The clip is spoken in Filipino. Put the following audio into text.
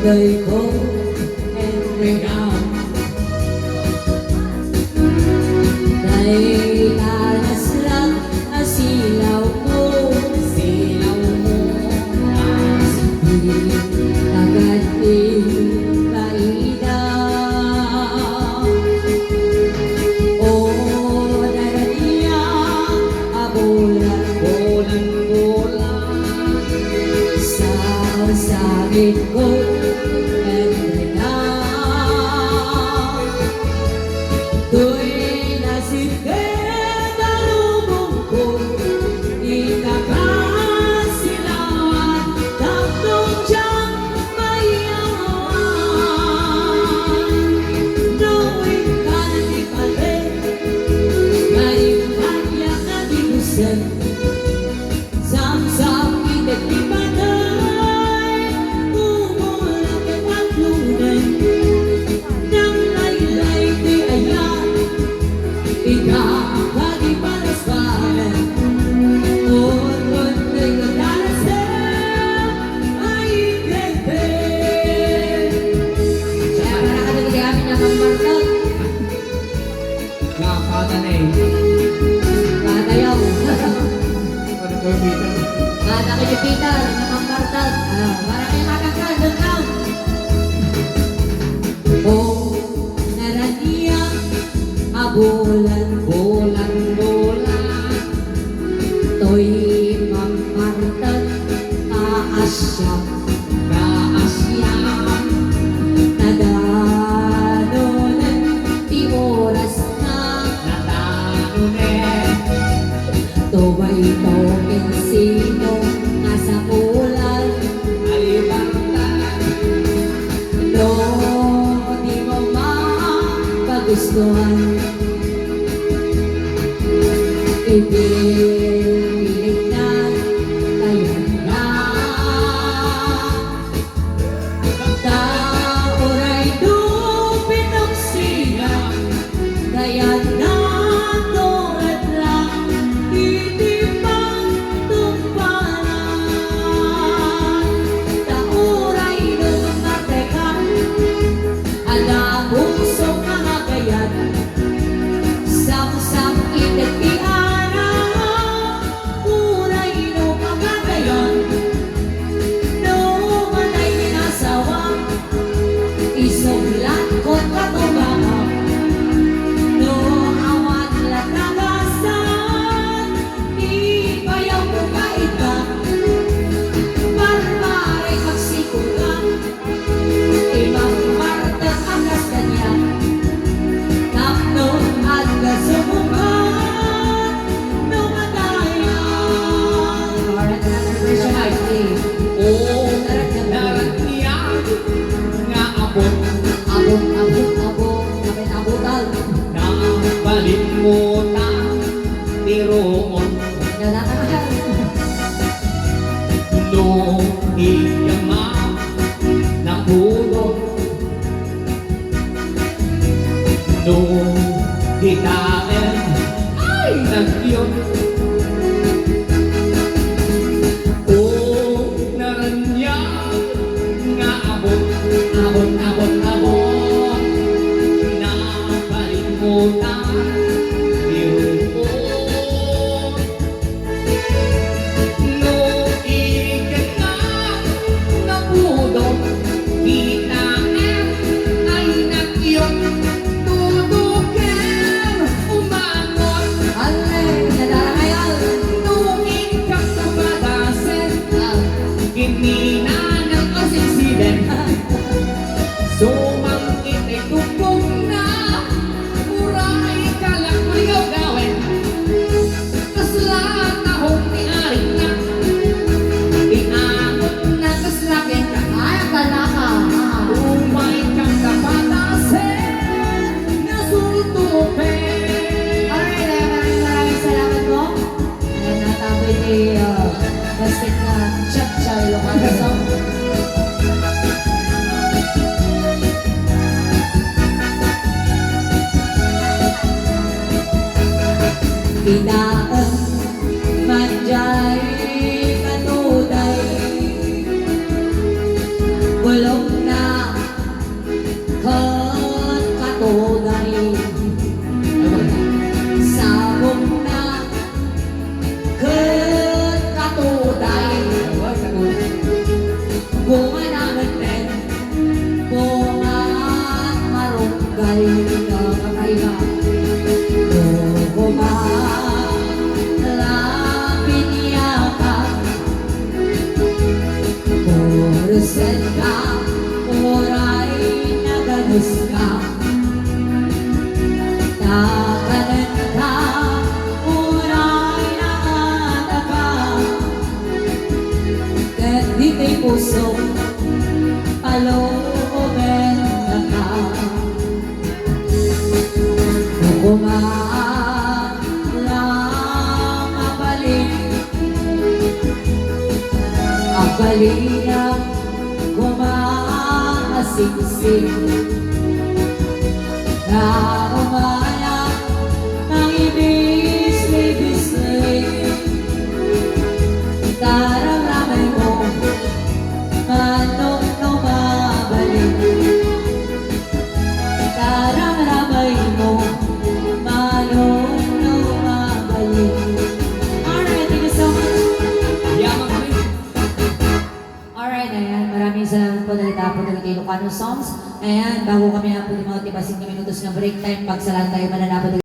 đời khô em về nào. Đây là nasrat silaw ko, silaw mo asipin tagatin kaida. O daraniya abulan bulan bulan sa sagit ko. Ada kejepitan, memang martat. Barangnya makan dengkau. Oh, narania, bulan bulan bulan. Toy mamartat, kaasyam, kaasyam. Nadadonan, di oras na natanunin. Tobay token sino nasa ulan ay bangtan. No, di mo mapagustuhan. Ibilig na kaya na taoray dupinong siya kaya na balimutan tiroon luhiyama na puno luhikain ay nagyon. O naranya nga abot abot abot abot na balimutan puso palooben na ka. Kung man lang mabalik ang kalinang kumasiksik na umayak ng ibis-ibislik. Karamramay mo manong lumabalik. Karamramay mo manong lumabalik. Alright, thank you so much. Yaman kami. Alright, ayan. Maraming salamat po dahil tapos ng Ilocano songs. Ayan, bago kami na po di mga tipasin kami minutos ng break time, pagsalan tayo mananapan